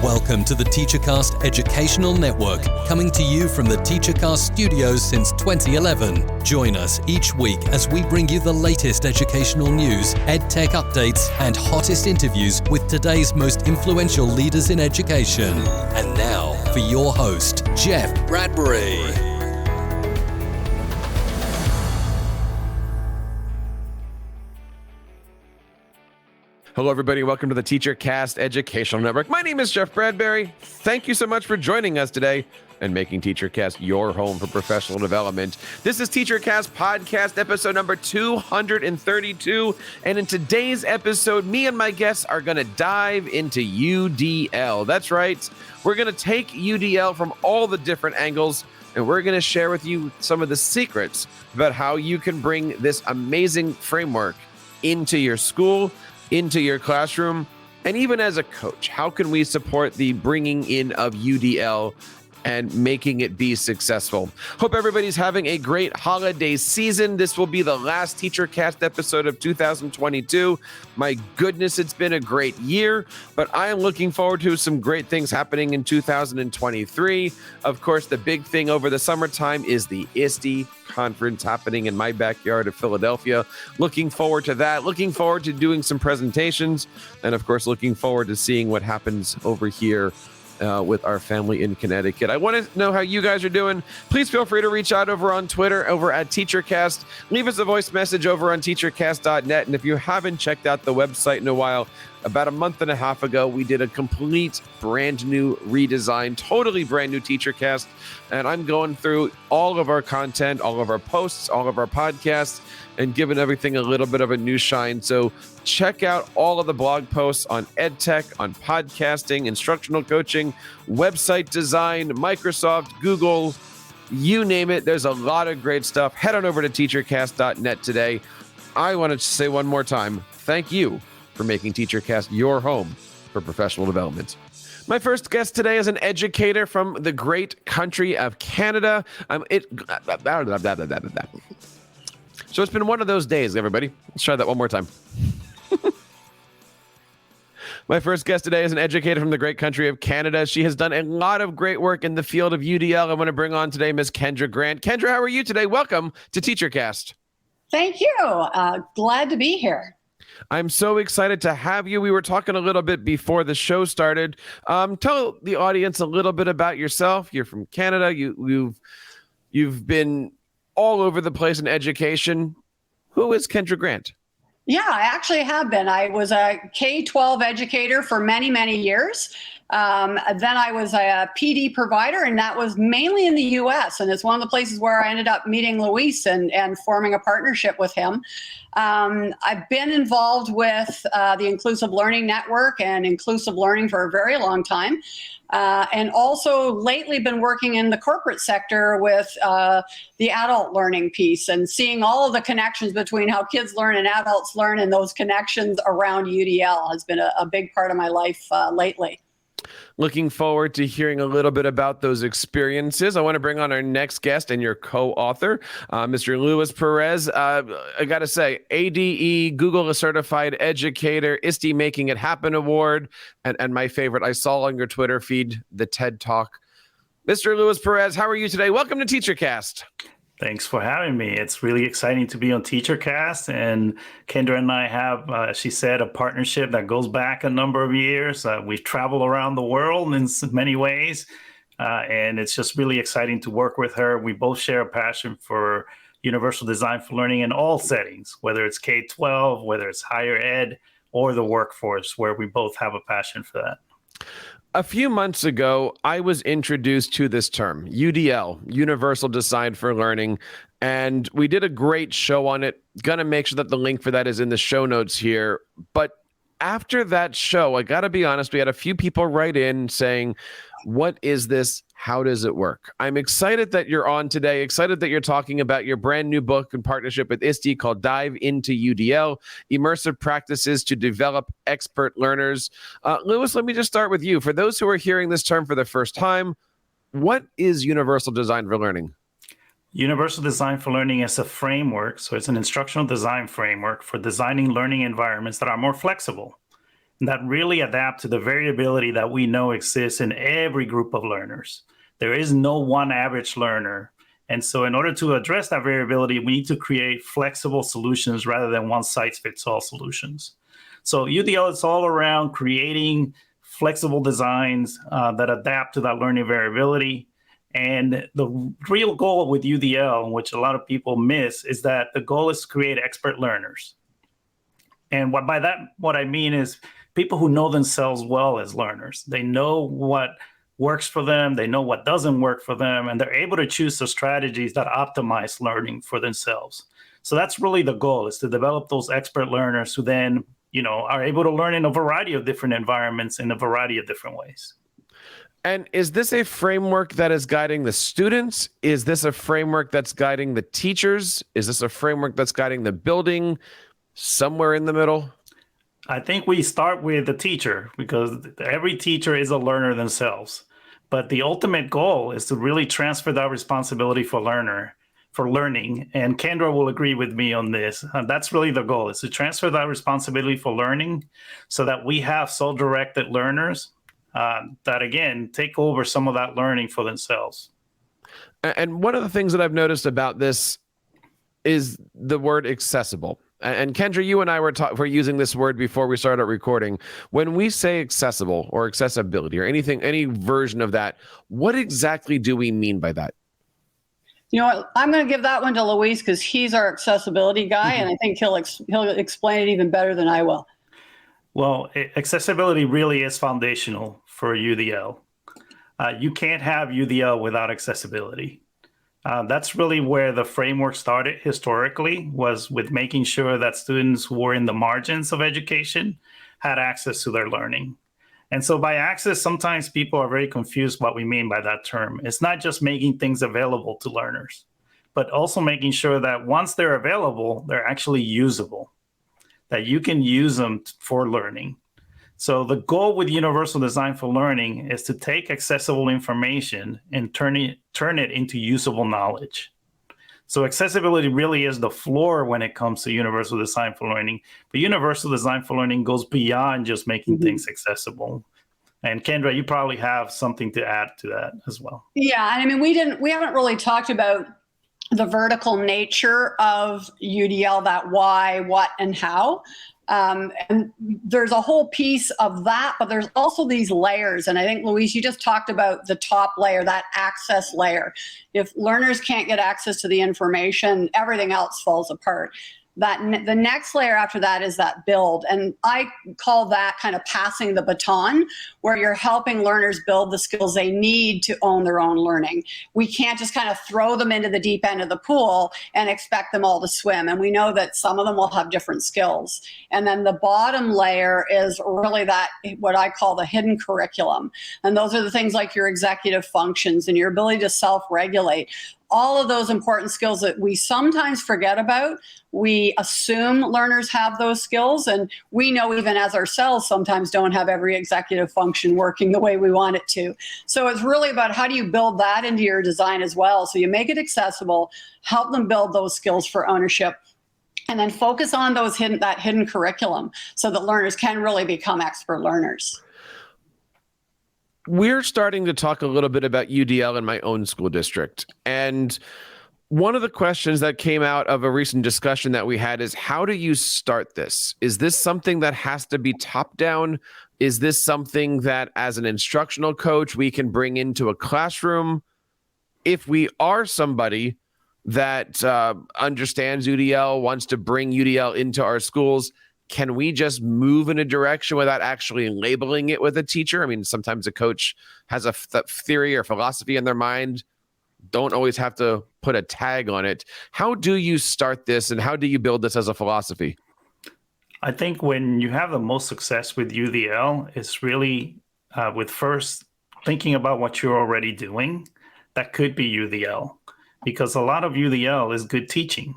Welcome to the TeacherCast Educational Network, coming to you from the TeacherCast studios since 2011. Join us each week as we bring you the latest educational news, EdTech updates, and hottest interviews with today's most influential leaders in education. And now, for your host, Jeff Bradbury. Hello, everybody. Welcome to the TeacherCast Educational Network. My name is Jeff Bradbury. Thank you so much for joining us today and making TeacherCast your home for professional development. This is TeacherCast Podcast, episode number 232. And in today's episode, me and my guests are going to dive into UDL. That's right. We're going to take UDL from all the different angles, and we're going to share with you some of the secrets about how you can bring this amazing framework into your school, into your classroom, and even as a coach. How can we support the bringing in of UDL and making it be successful? Hope everybody's having a great holiday season. This will be the last TeacherCast episode of 2022. My goodness, it's been a great year, but I am looking forward to some great things happening in 2023. Of course, the big thing over the summertime is the ISTE conference happening in my backyard of Philadelphia. Looking forward to that. Looking forward to doing some presentations. And of course, looking forward to seeing what happens over here with our family in Connecticut. I want to know how you guys are doing. Please feel free to reach out over on Twitter, over at TeacherCast. Leave us a voice message over on teachercast.net. And if you haven't checked out the website in a while, about a month and a half ago, we did a complete brand new redesign, totally brand new TeacherCast. And I'm going through all of our content, all of our posts, all of our podcasts, and giving everything a little bit of a new shine. So check out all of the blog posts on EdTech, on podcasting, instructional coaching, website design, Microsoft, Google, you name it. There's a lot of great stuff. Head on over to teachercast.net today. I wanted to say one more time, thank you for making TeacherCast your home for professional development. My first guest today is an educator from the great country of Canada. So it's been one of those days, everybody. Let's try that one more time. My first guest today is an educator from the great country of Canada. She has done a lot of great work in the field of UDL. I want to bring on today Ms. Kendra Grant. Kendra, how are you today? Welcome to TeacherCast. Thank you. Glad to be here. I'm so excited to have you. We were talking a little bit before the show started. Tell the audience a little bit about yourself. You're from Canada. You've been all over the place in education. Who is Kendra Grant? Yeah, I actually have been. I was a K-12 educator for many, many years. Then I was a PD provider, and that was mainly in the U.S. And it's one of the places where I ended up meeting Luis and forming a partnership with him. I've been involved with the Inclusive Learning Network and inclusive learning for a very long time. And also lately been working in the corporate sector with the adult learning piece and seeing all of the connections between how kids learn and adults learn, and those connections around UDL has been a big part of my life lately. Looking forward to hearing a little bit about those experiences. I want to bring on our next guest and your co-author, Mr. Luis Perez. I got to say, ADE, Google a Certified Educator, ISTE Making It Happen Award, and my favorite, I saw on your Twitter feed, the TED Talk. Mr. Luis Perez, how are you today? Welcome to TeacherCast. Thanks for having me. It's really exciting to be on TeacherCast, and Kendra and I have, she said, a partnership that goes back a number of years. We've traveled around the world in many ways, and it's just really exciting to work with her. We both share a passion for universal design for learning in all settings, whether it's K-12, whether it's higher ed, or the workforce, where we both have a passion for that. A few months ago, I was introduced to this term, UDL, Universal Design for Learning, and we did a great show on it. Gonna make sure that the link for that is in the show notes here. But after that show, I gotta be honest, we had a few people write in saying, what is this? How does it work? I'm excited that you're on today, excited that you're talking about your brand new book in partnership with ISTE called Dive Into UDL, Immersive Practices to Develop Expert Learners. Luis, let me just start with you. For those who are hearing this term for the first time, what is Universal Design for Learning? Universal Design for Learning is a framework, so it's an instructional design framework for designing learning environments that are more flexible. that really adapt to the variability that we know exists in every group of learners. There is no one average learner. And so in order to address that variability, we need to create flexible solutions rather than one-size-fits-all solutions. So UDL is all around creating flexible designs that adapt to that learning variability. And the real goal with UDL, which a lot of people miss, is that the goal is to create expert learners. And what I mean is people who know themselves well as learners. They know what works for them, they know what doesn't work for them, and they're able to choose the strategies that optimize learning for themselves. So that's really the goal, is to develop those expert learners who then, are able to learn in a variety of different environments in a variety of different ways. And is this a framework that is guiding the students? Is this a framework that's guiding the teachers? Is this a framework that's guiding the building? Somewhere in the middle? I think we start with the teacher, because every teacher is a learner themselves. But the ultimate goal is to really transfer that responsibility for learning. And Kendra will agree with me on this. That's really the goal, is to transfer that responsibility for learning so that we have self-directed learners that, again, take over some of that learning for themselves. And one of the things that I've noticed about this is the word accessible. And Kendra, you and I were using this word before we started recording. When we say accessible or accessibility or any version of that, what exactly do we mean by that? You know what? I'm going to give that one to Luis because he's our accessibility guy, and I think he'll explain it even better than I will. Well, accessibility really is foundational for UDL. You can't have UDL without accessibility. That's really where the framework started historically, was with making sure that students who were in the margins of education had access to their learning. And so by access, sometimes people are very confused what we mean by that term. It's not just making things available to learners, but also making sure that once they're available, they're actually usable, that you can use them for learning. So the goal with Universal Design for Learning is to take accessible information and turn it into usable knowledge. So accessibility really is the floor when it comes to Universal Design for Learning. But Universal Design for Learning goes beyond just making things accessible. And Kendra, you probably have something to add to that as well. Yeah, and I mean, we haven't really talked about the vertical nature of UDL, that why, what, and how. And there's a whole piece of that, but there's also these layers. And I think, Luis, you just talked about the top layer, that access layer. If learners can't get access to the information, everything else falls apart. The next layer after that is that build. And I call that kind of passing the baton, where you're helping learners build the skills they need to own their own learning. We can't just kind of throw them into the deep end of the pool and expect them all to swim. And we know that some of them will have different skills. And then the bottom layer is really that, what I call the hidden curriculum. And those are the things like your executive functions and your ability to self-regulate. All of those important skills that we sometimes forget about. We assume learners have those skills, and we know even as ourselves sometimes don't have every executive function working the way we want it to. So it's really about how do you build that into your design as well. So you make it accessible, help them build those skills for ownership, and then focus on that hidden curriculum so that learners can really become expert learners. We're starting to talk a little bit about UDL in my own school district. And one of the questions that came out of a recent discussion that we had is, how do you start this? Is this something that has to be top down? Is this something that as an instructional coach, we can bring into a classroom? If we are somebody that understands UDL, wants to bring UDL into our schools, can we just move in a direction without actually labeling it with a teacher? I mean, sometimes a coach has a theory or philosophy in their mind, don't always have to put a tag on it. How do you start this, and how do you build this as a philosophy? I think when you have the most success with UDL, it's really with first thinking about what you're already doing. That could be UDL, because a lot of UDL is good teaching.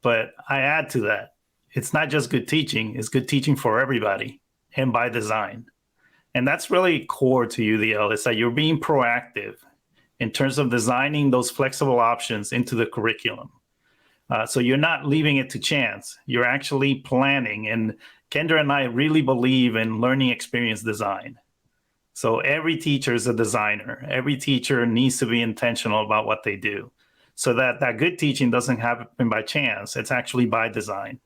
But I add to that, it's not just good teaching, it's good teaching for everybody and by design. And that's really core to UDL, is that you're being proactive in terms of designing those flexible options into the curriculum. So you're not leaving it to chance. You're actually planning, and Kendra and I really believe in learning experience design. So every teacher is a designer. Every teacher needs to be intentional about what they do, so that good teaching doesn't happen by chance. It's actually by design.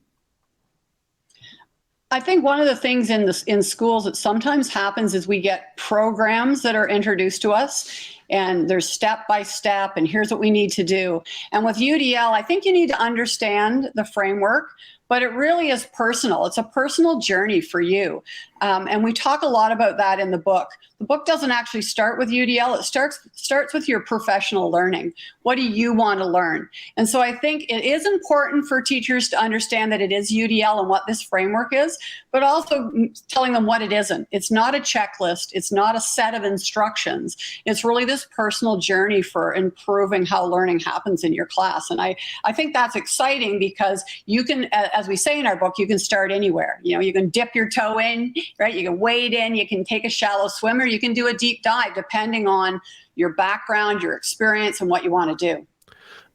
I think one of the things in schools that sometimes happens is we get programs that are introduced to us, and there's step by step, and here's what we need to do. And with UDL, I think you need to understand the framework, but it really is personal. It's a personal journey for you. And we talk a lot about that in the book. The book doesn't actually start with UDL. It starts with your professional learning. What do you want to learn? And so I think it is important for teachers to understand that it is UDL and what this framework is, but also telling them what it isn't. It's not a checklist. It's not a set of instructions. It's really this personal journey for improving how learning happens in your class. And I think that's exciting because you can, as we say in our book, you can start anywhere. You can dip your toe in, right? You can wade in, you can take a shallow swim, or you can do a deep dive depending on your background, your experience, and what you want to do.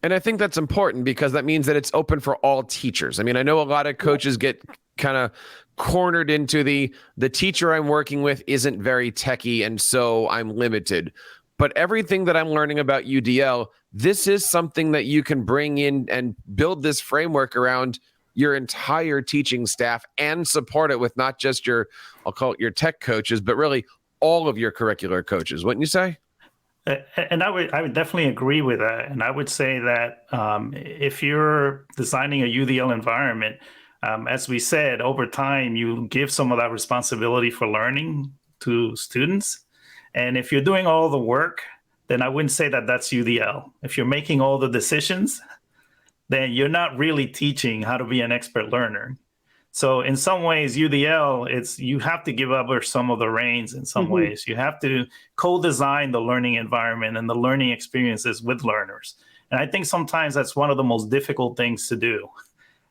And I think that's important because that means that it's open for all teachers. I mean, I know a lot of coaches get kind of cornered into the teacher I'm working with isn't very techie, and so I'm limited. But everything that I'm learning about UDL, this is something that you can bring in and build this framework around your entire teaching staff and support it with not just your, I'll call it your tech coaches, but really all of your curricular coaches, wouldn't you say? And I would definitely agree with that. And I would say that if you're designing a UDL environment, as we said, over time, you give some of that responsibility for learning to students. And if you're doing all the work, then I wouldn't say that that's UDL. If you're making all the decisions, then you're not really teaching how to be an expert learner. So in some ways, UDL, you have to give up some of the reins in some ways. You have to co-design the learning environment and the learning experiences with learners. And I think sometimes that's one of the most difficult things to do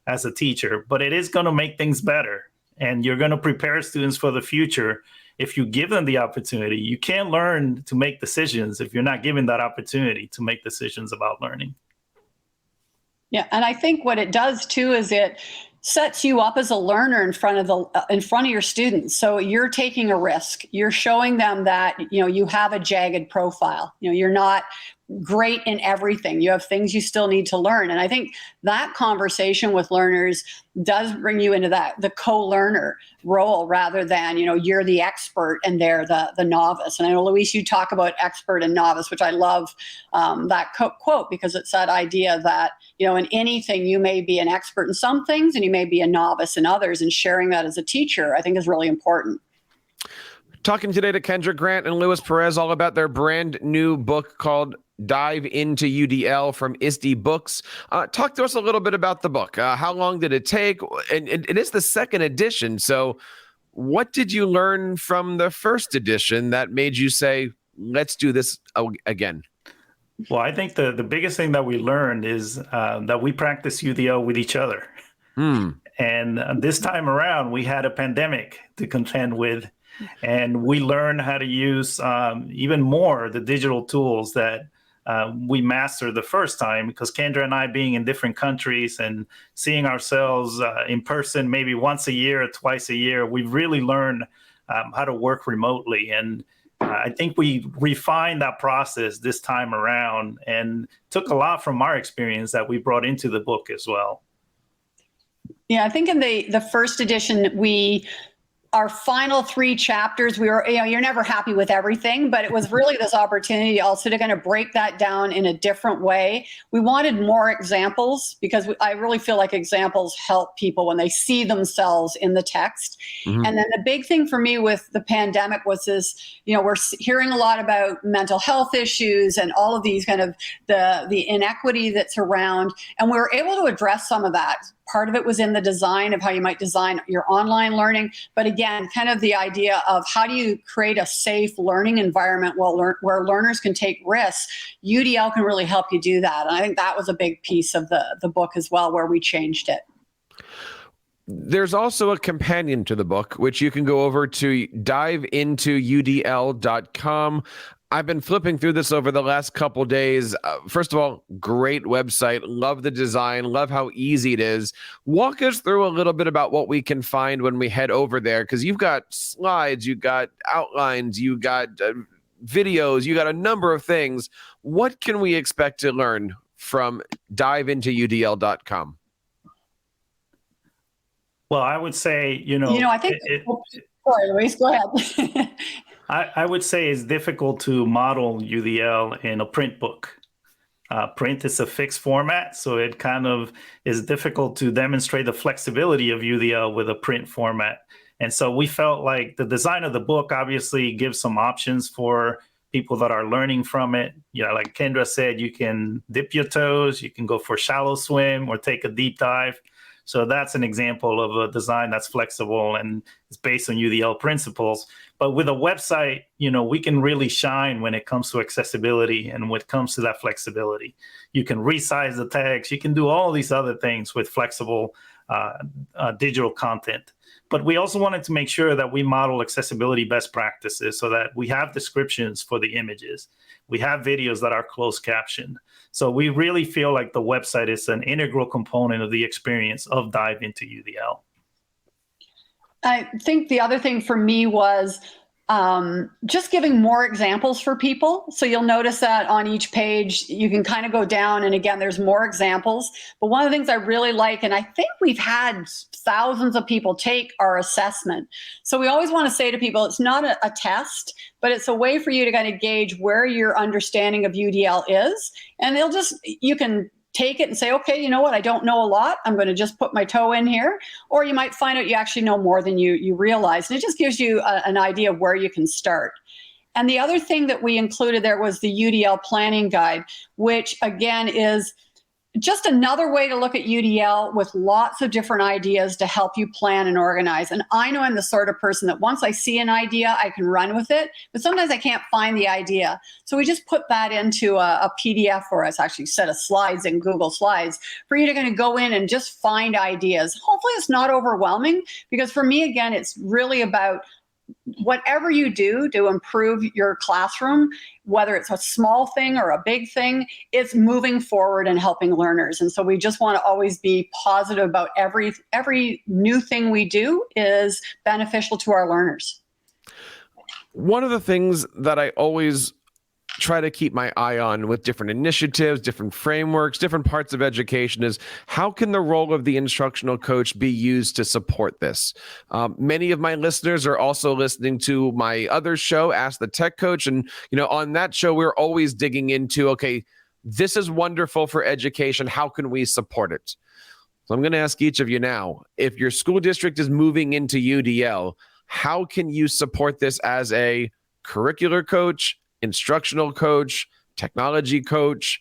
as a teacher, but it is going to make things better. And you're going to prepare students for the future if you give them the opportunity. You can't learn to make decisions if you're not given that opportunity to make decisions about learning. Yeah, and I think what it does too is it sets you up as a learner in front of your students. So you're taking a risk. You're showing them that you have a jagged profile. You're not great in everything. You have things you still need to learn. And I think that conversation with learners does bring you into the co-learner role rather than, you're the expert and they're the novice. And I know, Luis, you talk about expert and novice, which I love that quote because it's that idea that, in anything, you may be an expert in some things and you may be a novice in others, and sharing that as a teacher, I think, is really important. Talking today to Kendra Grant and Luis Perez all about their brand new book called Dive Into UDL from ISTE Books. Talk to us a little bit about the book. How long did it take? And it is the second edition. So what did you learn from the first edition that made you say, let's do this again? Well, I think the biggest thing that we learned is that we practice UDL with each other. And this time around, we had a pandemic to contend with. And we learned how to use even more the digital tools that we mastered the first time, because Kendra and I being in different countries and seeing ourselves in person maybe once a year or twice a year, we've really learned how to work remotely. And I think we refined that process this time around and took a lot from our experience that we brought into the book as well. Yeah, I think in the first edition, our final 3 chapters, we were, you're never happy with everything, but it was really this opportunity also to kind of break that down in a different way. We wanted more examples because I really feel like examples help people when they see themselves in the text. And then the big thing for me with the pandemic was this, we're hearing a lot about mental health issues and all of these kind of the inequity that's around. And we were able to address some of that. Part of it was in the design of how you might design your online learning. But again, kind of the idea of how do you create a safe learning environment where learners can take risks. UDL can really help you do that. And I think that was a big piece of the book as well, where we changed it. There's also a companion to the book, which you can go over to diveintoudl.com. I've been flipping through this over the last couple days. First of all, great website. Love the design. Love how easy it is. Walk us through a little bit about what we can find when we head over there, because you've got slides, you got outlines, you got videos, you got a number of things. What can we expect to learn from diveintoudl.com? Well, I would say, I think. Sorry, Luis, go ahead. I would say it's difficult to model UDL in a print book. Print is a fixed format, so it kind of is difficult to demonstrate the flexibility of UDL with a print format. And so we felt like the design of the book obviously gives some options for people that are learning from it. Like Kendra said, you can dip your toes, you can go for a shallow swim or take a deep dive. So that's an example of a design that's flexible and is based on UDL principles. But with a website, we can really shine when it comes to accessibility and when it comes to that flexibility. You can resize the tags. You can do all these other things with flexible digital content. But we also wanted to make sure that we model accessibility best practices so that we have descriptions for the images. We have videos that are closed captioned. So we really feel like the website is an integral component of the experience of Dive Into UDL. I think the other thing for me was just giving more examples for people. So you'll notice that on each page, you can kind of go down, and again, there's more examples. But one of the things I really like, and I think we've had thousands of people take our assessment. So we always want to say to people, it's not a test, but it's a way for you to kind of gauge where your understanding of UDL is. And you can take it and say, okay, you know what? I don't know a lot. I'm going to just put my toe in here. Or you might find out you actually know more than you realize. And it just gives you an idea of where you can start. And the other thing that we included there was the UDL planning guide, which again is just another way to look at UDL with lots of different ideas to help you plan and organize. And I know I'm the sort of person that once I see an idea, I can run with it, but sometimes I can't find the idea. So we just put that into a PDF for us, actually a set of slides in Google Slides for you to kind of go in and just find ideas. Hopefully it's not overwhelming, because for me, again, it's really about whatever you do to improve your classroom, whether it's a small thing or a big thing, it's moving forward and helping learners. And so we just want to always be positive about every new thing we do is beneficial to our learners. One of the things that I always try to keep my eye on with different initiatives, different frameworks, different parts of education is how can the role of the instructional coach be used to support this? Many of my listeners are also listening to my other show, Ask the Tech Coach. And, on that show, we're always digging into, okay, this is wonderful for education. How can we support it? So I'm going to ask each of you now, if your school district is moving into UDL, how can you support this as a curricular coach, instructional coach, technology coach?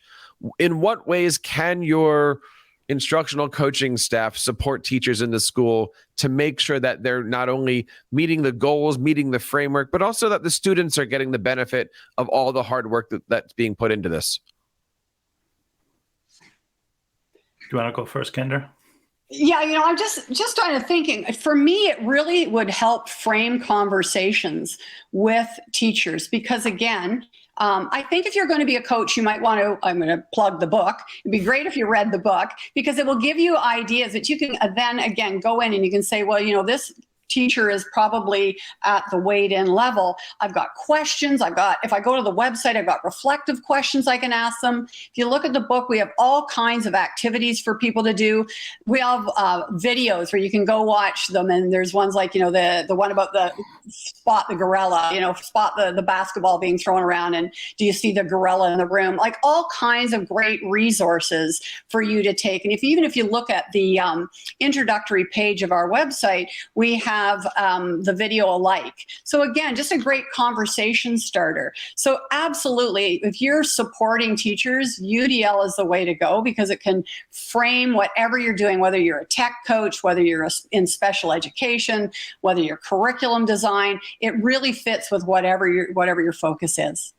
In what ways can your instructional coaching staff support teachers in the school to make sure that they're not only meeting the goals, meeting the framework, but also that the students are getting the benefit of all the hard work that's being put into this? Do you want to go first, Kendra? Yeah, I'm just trying to thinking. For me, it really would help frame conversations with teachers because, again, I think if you're going to be a coach, you might want to, I'm going to plug the book. It'd be great if you read the book because it will give you ideas that you can then, again, go in and you can say, well, this teacher is probably at the weighed-in level. I've got questions. If I go to the website, I've got reflective questions I can ask them. If you look at the book, we have all kinds of activities for people to do. We have videos where you can go watch them, and there's ones like, the one about the spot the gorilla, spot the basketball being thrown around, and do you see the gorilla in the room? Like all kinds of great resources for you to take. And even if you look at the introductory page of our website, we have the video alike. So again, just a great conversation starter. So absolutely, if you're supporting teachers, UDL is the way to go because it can frame whatever you're doing, whether you're a tech coach, whether you're in special education, whether you're curriculum design, it really fits with whatever your focus is.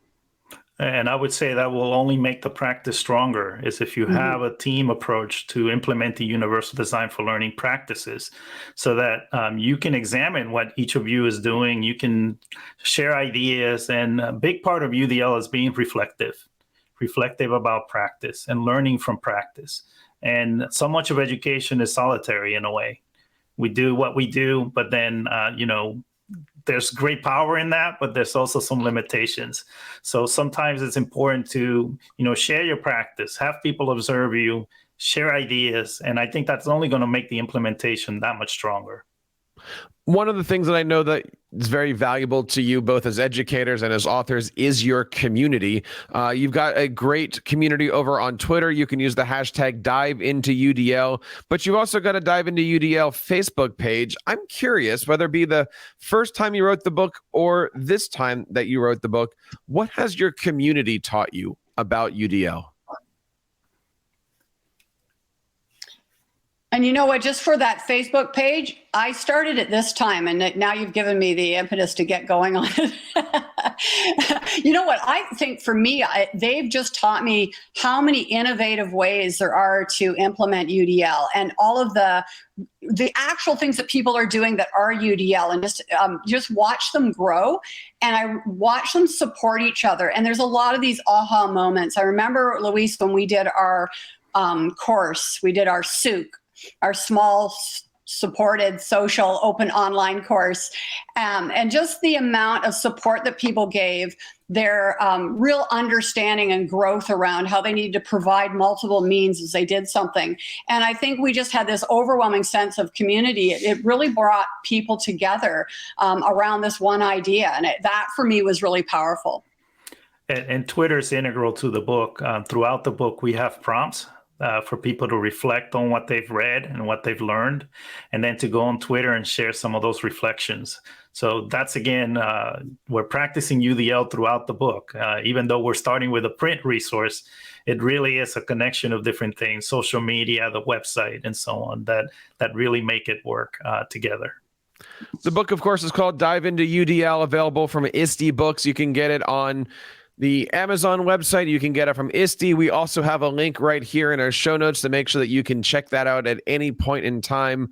And I would say that will only make the practice stronger is if you have a team approach to implement the universal design for learning practices so that you can examine what each of you is doing. You can share ideas. And a big part of UDL is being reflective about practice and learning from practice. And so much of education is solitary in a way. We do what we do, but then, there's great power in that, but there's also some limitations. So sometimes it's important to, share your practice, have people observe you, share ideas. And I think that's only going to make the implementation that much stronger. One of the things that I know that is very valuable to you, both as educators and as authors, is your community. You've got a great community over on Twitter. You can use the hashtag Dive Into UDL, but you've also got a Dive Into UDL Facebook page. I'm curious, whether it be the first time you wrote the book or this time that you wrote the book, what has your community taught you about UDL? And you know what, just for that Facebook page, I started at this time, and now you've given me the impetus to get going on it. You know what, I think for me, they've just taught me how many innovative ways there are to implement UDL and all of the actual things that people are doing that are UDL, and just watch them grow, and I watch them support each other. And there's a lot of these aha moments. I remember, Luis, when we did our course, we did our SUC, our small supported social open online course, and just the amount of support that people gave, their real understanding and growth around how they needed to provide multiple means as they did something. And I think we just had this overwhelming sense of community. It really brought people together around this one idea. And that for me was really powerful. And Twitter is integral to the book. Throughout the book, we have prompts for people to reflect on what they've read and what they've learned, and then to go on Twitter and share some of those reflections. So that's, again, we're practicing UDL throughout the book. Even though we're starting with a print resource, it really is a connection of different things, social media, the website, and so on, that really make it work together. The book, of course, is called Dive Into UDL, available from ISTE Books. You can get it on the Amazon website. You can get it from ISTE. We also have a link right here in our show notes to make sure that you can check that out at any point in time.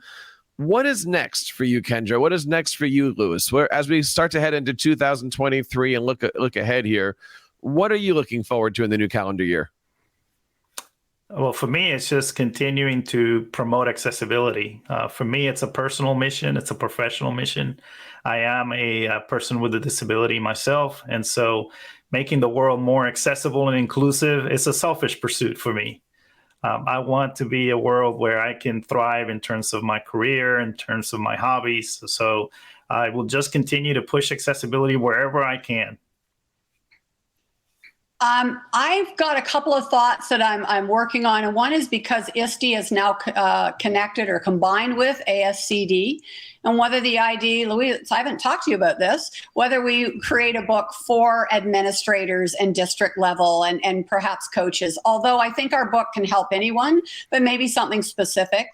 What is next for you, Kendra? What is next for you, Luis? As we start to head into 2023 and look ahead here, what are you looking forward to in the new calendar year? Well, for me, it's just continuing to promote accessibility. For me, it's a personal mission. It's a professional mission. I am a person with a disability myself. And so making the world more accessible and inclusive is a selfish pursuit for me. I want to be a world where I can thrive in terms of my career, in terms of my hobbies. So I will just continue to push accessibility wherever I can. I've got a couple of thoughts that I'm working on, and one is because ISTE is now connected or combined with ASCD, and whether the idea, Luis, I haven't talked to you about this, whether we create a book for administrators and district level and perhaps coaches, although I think our book can help anyone, but maybe something specific.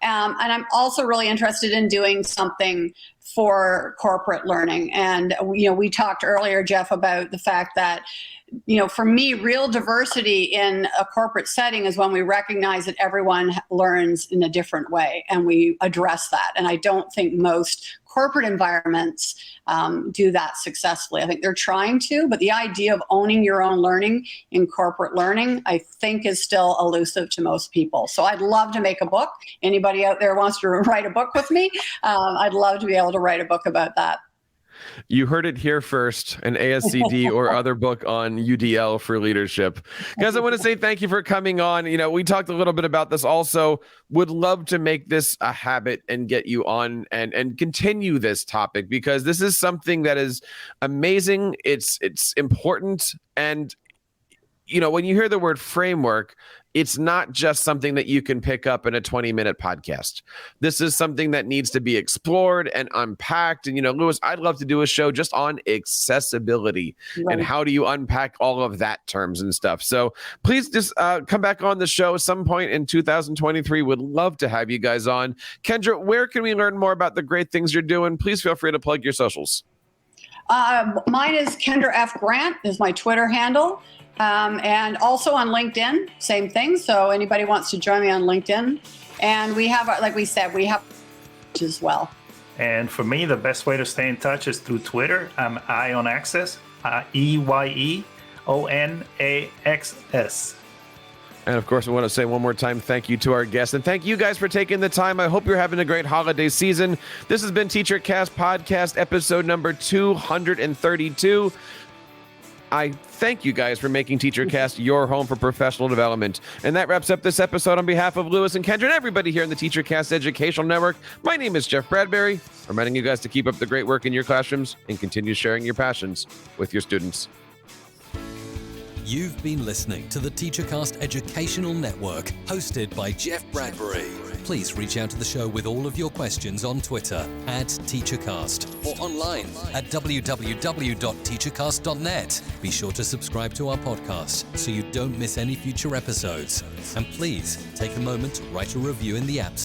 And I'm also really interested in doing something for corporate learning. And, we talked earlier, Jeff, about the fact that for me, real diversity in a corporate setting is when we recognize that everyone learns in a different way, and we address that. And I don't think most corporate environments do that successfully. I think they're trying to, but the idea of owning your own learning in corporate learning, I think, is still elusive to most people. So I'd love to make a book. Anybody out there wants to write a book with me? I'd love to be able to write a book about that. You heard it here first, an ASCD or other book on UDL for leadership. Guys, I want to say thank you for coming on. We talked a little bit about this also. Would love to make this a habit and get you on and continue this topic, because this is something that is amazing. It's important. And, when you hear the word framework, it's not just something that you can pick up in a 20-minute podcast. This is something that needs to be explored and unpacked. And, Luis, I'd love to do a show just on accessibility and how do you unpack all of that terms and stuff. So please just come back on the show some point in 2023. Would love to have you guys on. Kendra, where can we learn more about the great things you're doing? Please feel free to plug your socials. Mine is Kendra F. Grant is my Twitter handle. And also on LinkedIn, same thing. So anybody wants to join me on LinkedIn. And we have, like we said, we have as well. And for me, the best way to stay in touch is through Twitter. I'm Ion Access, EYEONAXS. And of course, I want to say one more time, thank you to our guests. And thank you guys for taking the time. I hope you're having a great holiday season. This has been TeacherCast Podcast, episode number 232. I thank you guys for making TeacherCast your home for professional development. And that wraps up this episode. On behalf of Lewis and Kendra and everybody here in the TeacherCast Educational Network, my name is Jeff Bradbury, reminding you guys to keep up the great work in your classrooms and continue sharing your passions with your students. You've been listening to the TeacherCast Educational Network, hosted by Jeff Bradbury. Please reach out to the show with all of your questions on Twitter @TeacherCast or online at www.teachercast.net. Be sure to subscribe to our podcast so you don't miss any future episodes. And please take a moment to write a review in the app